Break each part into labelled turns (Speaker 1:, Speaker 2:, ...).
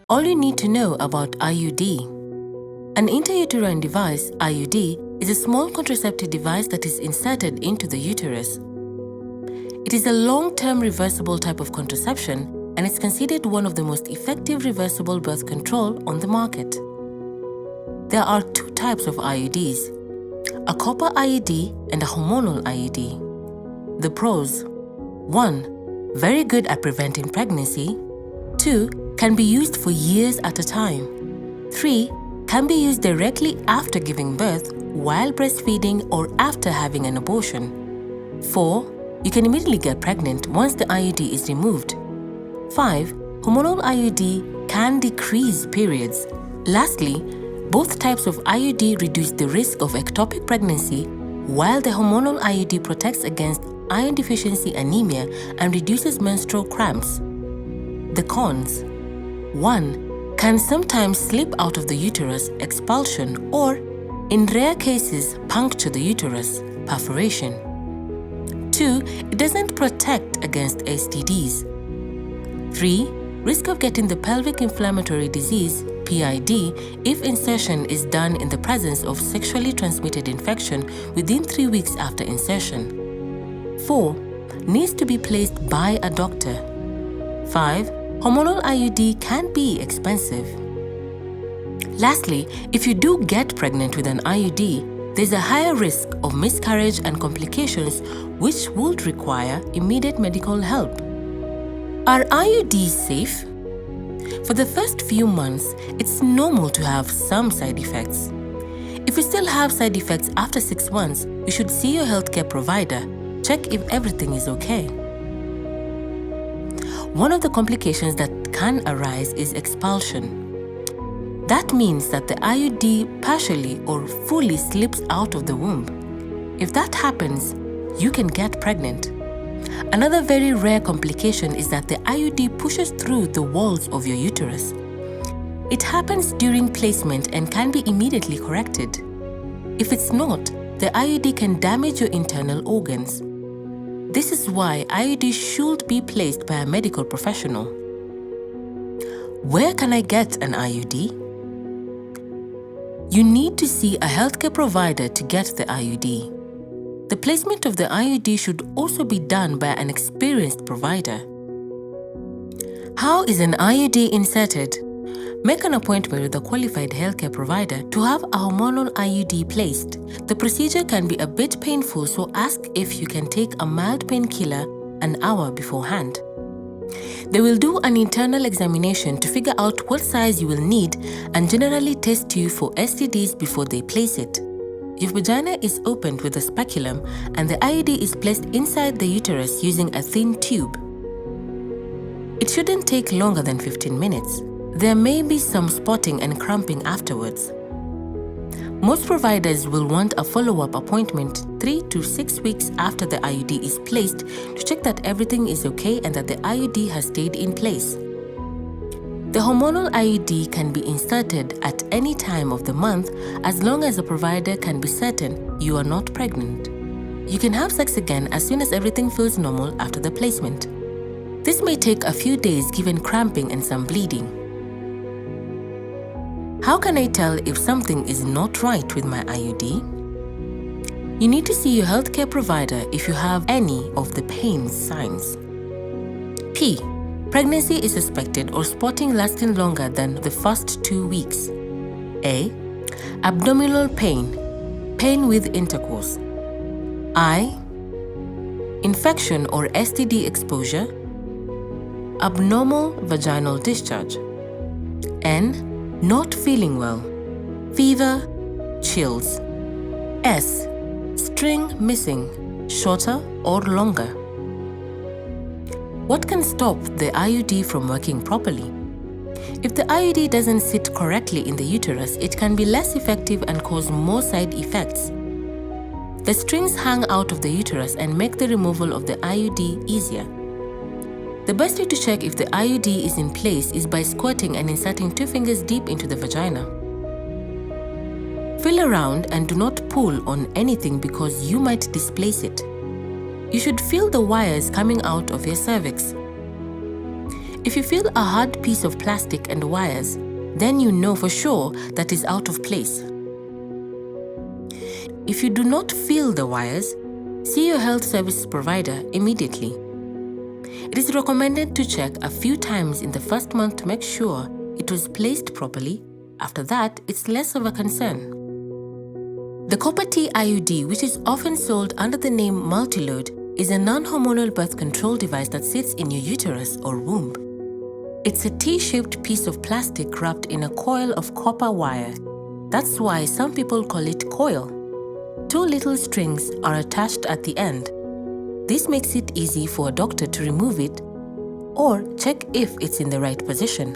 Speaker 1: All you need to know about IUD. An intrauterine device, IUD, is a small contraceptive device that is inserted into the uterus. It is a long-term reversible type of contraception and is considered one of the most effective reversible birth control on the market. There are two types of IUDs, a copper IUD and a hormonal IUD. The pros: 1. Very good at preventing pregnancy. 2. Can be used for years at a time. 3. Can be used directly after giving birth, while breastfeeding, or after having an abortion. 4. You can immediately get pregnant once the IUD is removed. 5. Hormonal IUD can decrease periods. Lastly, both types of IUD reduce the risk of ectopic pregnancy, while the hormonal IUD protects against iron deficiency anemia and reduces menstrual cramps. The cons: 1. Can sometimes slip out of the uterus, expulsion, or, in rare cases, puncture the uterus, perforation. 2. It doesn't protect against STDs. 3. Risk of getting the pelvic inflammatory disease, PID, if insertion is done in the presence of sexually transmitted infection within 3 weeks after insertion. 4. Needs to be placed by a doctor. 5. Hormonal IUD can be expensive. Lastly, if you do get pregnant with an IUD, there's a higher risk of miscarriage and complications which would require immediate medical help. Are IUDs safe? For the first few months, it's normal to have some side effects. If you still have side effects after 6 months, you should see your healthcare provider. Check if everything is okay. One of the complications that can arise is expulsion. That means that the IUD partially or fully slips out of the womb. If that happens, you can get pregnant. Another very rare complication is that the IUD pushes through the walls of your uterus. It happens during placement and can be immediately corrected. If it's not, the IUD can damage your internal organs. This is why IUD should be placed by a medical professional. Where can I get an IUD? You need to see a healthcare provider to get the IUD. The placement of the IUD should also be done by an experienced provider. How is an IUD inserted? Make an appointment with a qualified healthcare provider to have a hormonal IUD placed. The procedure can be a bit painful, so ask if you can take a mild painkiller an hour beforehand. They will do an internal examination to figure out what size you will need and generally test you for STDs before they place it. Your vagina is opened with a speculum and the IUD is placed inside the uterus using a thin tube. It shouldn't take longer than 15 minutes. There may be some spotting and cramping afterwards. Most providers will want a follow-up appointment 3 to 6 weeks after the IUD is placed to check that everything is okay and that the IUD has stayed in place. The hormonal IUD can be inserted at any time of the month as long as the provider can be certain you are not pregnant. You can have sex again as soon as everything feels normal after the placement. This may take a few days given cramping and some bleeding. How can I tell if something is not right with my IUD? You need to see your healthcare provider if you have any of the pain signs. P. Pregnancy is suspected or spotting lasting longer than the first 2 weeks. A. Abdominal pain, pain with intercourse. I. Infection or STD exposure. Abnormal vaginal discharge. N. Not feeling well, fever, chills. S. String missing, shorter or longer. What can stop the IUD from working properly? If the IUD doesn't sit correctly in the uterus, it can be less effective and cause more side effects. The strings hang out of the uterus and make the removal of the IUD easier. The best way to check if the IUD is in place is by squirting and inserting 2 fingers deep into the vagina. Feel around and do not pull on anything because you might displace it. You should feel the wires coming out of your cervix. If you feel a hard piece of plastic and wires, then you know for sure that is out of place. If you do not feel the wires, see your health service provider immediately. It is recommended to check a few times in the first month to make sure it was placed properly. After that, it's less of a concern. The copper T IUD, which is often sold under the name Multilode, is a non-hormonal birth control device that sits in your uterus or womb. It's a T-shaped piece of plastic wrapped in a coil of copper wire. That's why some people call it coil. 2 little strings are attached at the end. This makes it easy for a doctor to remove it or check if it's in the right position.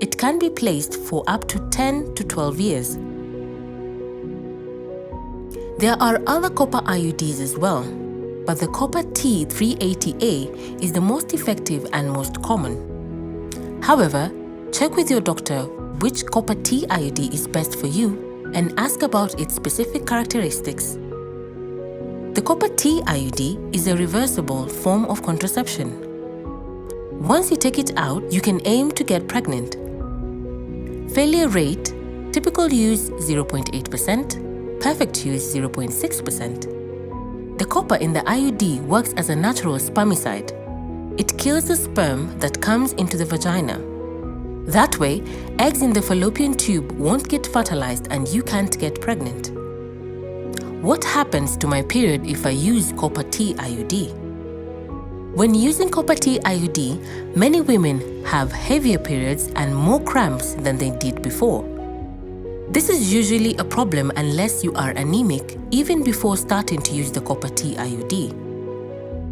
Speaker 1: It can be placed for up to 10 to 12 years. There are other copper IUDs as well, but the copper T380A is the most effective and most common. However, check with your doctor which copper T IUD is best for you and ask about its specific characteristics. The copper T IUD is a reversible form of contraception. Once you take it out, you can aim to get pregnant. Failure rate: typical use 0.8%, perfect use 0.6%. The copper in the IUD works as a natural spermicide. It kills the sperm that comes into the vagina. That way, eggs in the fallopian tube won't get fertilized and you can't get pregnant. What happens to my period if I use copper T IUD? When using copper T IUD, many women have heavier periods and more cramps than they did before. This is usually a problem unless you are anemic even before starting to use the copper T IUD.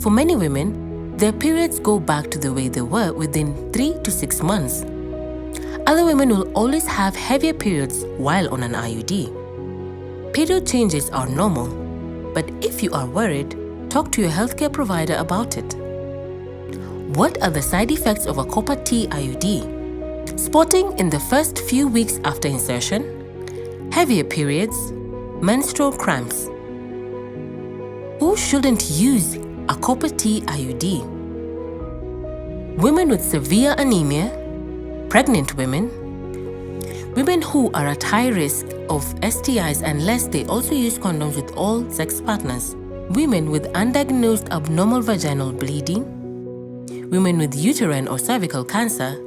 Speaker 1: For many women, their periods go back to the way they were within 3 to 6 months. Other women will always have heavier periods while on an IUD. Period changes are normal, but if you are worried, talk to your healthcare provider about it. What are the side effects of a copper T IUD? Spotting in the first few weeks after insertion, heavier periods, menstrual cramps. Who shouldn't use a copper T IUD? Women with severe anemia, pregnant women, women who are at high risk of STIs unless they also use condoms with all sex partners, women with undiagnosed abnormal vaginal bleeding, women with uterine or cervical cancer,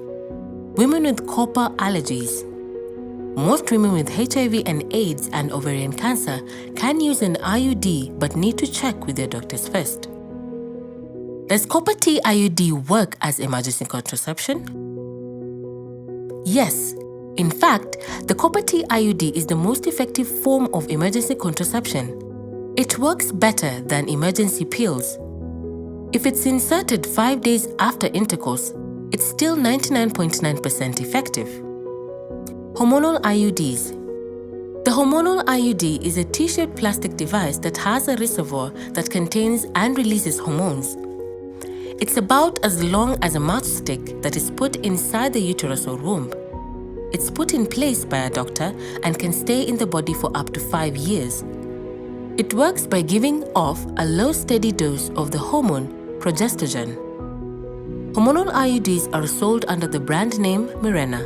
Speaker 1: women with copper allergies. Most women with HIV and AIDS and ovarian cancer can use an IUD but need to check with their doctors first. Does copper T IUD work as emergency contraception? Yes. In fact, the copper T IUD is the most effective form of emergency contraception. It works better than emergency pills. If it's inserted 5 days after intercourse, it's still 99.9% effective. Hormonal IUDs. The hormonal IUD is a T-shaped plastic device that has a reservoir that contains and releases hormones. It's about as long as a matchstick that is put inside the uterus or womb. It's put in place by a doctor and can stay in the body for up to 5 years. It works by giving off a low steady dose of the hormone progesterone. Hormonal IUDs are sold under the brand name Mirena.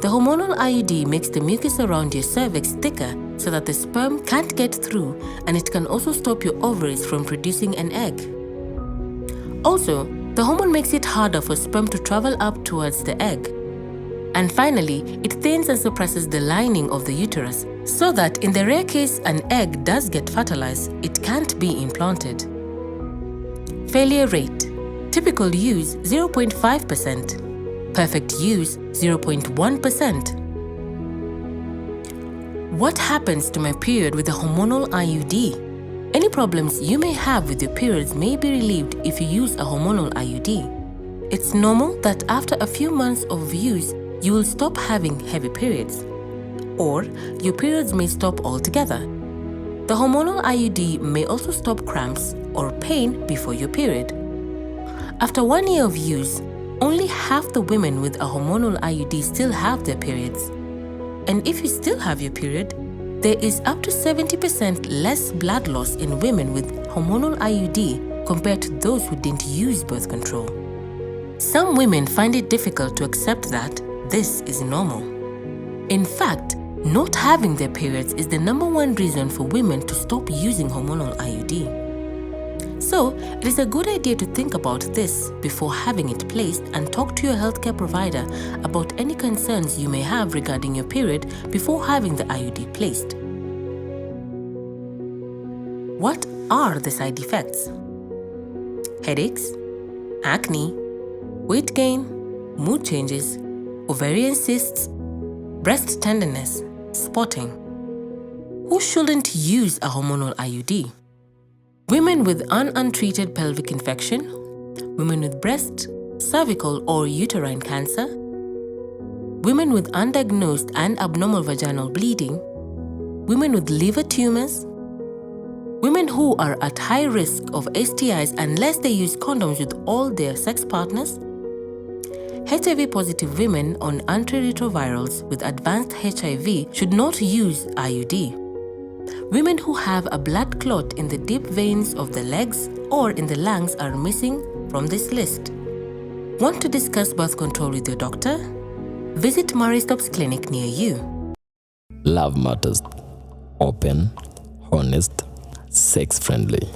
Speaker 1: The hormonal IUD makes the mucus around your cervix thicker so that the sperm can't get through, and it can also stop your ovaries from producing an egg. Also, the hormone makes it harder for sperm to travel up towards the egg. And finally, it thins and suppresses the lining of the uterus so that in the rare case an egg does get fertilized, it can't be implanted. Failure rate. Typical use 0.5%. Perfect use 0.1%. What happens to my period with a hormonal IUD? Any problems you may have with your periods may be relieved if you use a hormonal IUD. It's normal that after a few months of use, you will stop having heavy periods, or your periods may stop altogether. The hormonal IUD may also stop cramps or pain before your period. After 1 year of use, only half the women with a hormonal IUD still have their periods. And if you still have your period, there is up to 70% less blood loss in women with hormonal IUD compared to those who didn't use birth control. Some women find it difficult to accept that this is normal. In fact, not having their periods is the #1 reason for women to stop using hormonal IUD. So, it is a good idea to think about this before having it placed and talk to your healthcare provider about any concerns you may have regarding your period before having the IUD placed. What are the side effects? Headaches, acne, weight gain, mood changes, ovarian cysts, breast tenderness, spotting. Who shouldn't use a hormonal IUD? Women with untreated pelvic infection, women with breast, cervical or uterine cancer, women with undiagnosed and abnormal vaginal bleeding, women with liver tumors, women who are at high risk of STIs unless they use condoms with all their sex partners, HIV-positive women on antiretrovirals with advanced HIV should not use IUD. Women who have a blood clot in the deep veins of the legs or in the lungs are missing from this list. Want to discuss birth control with your doctor? Visit Marie Stopes Clinic near you.
Speaker 2: Love Matters. Open, honest, sex-friendly.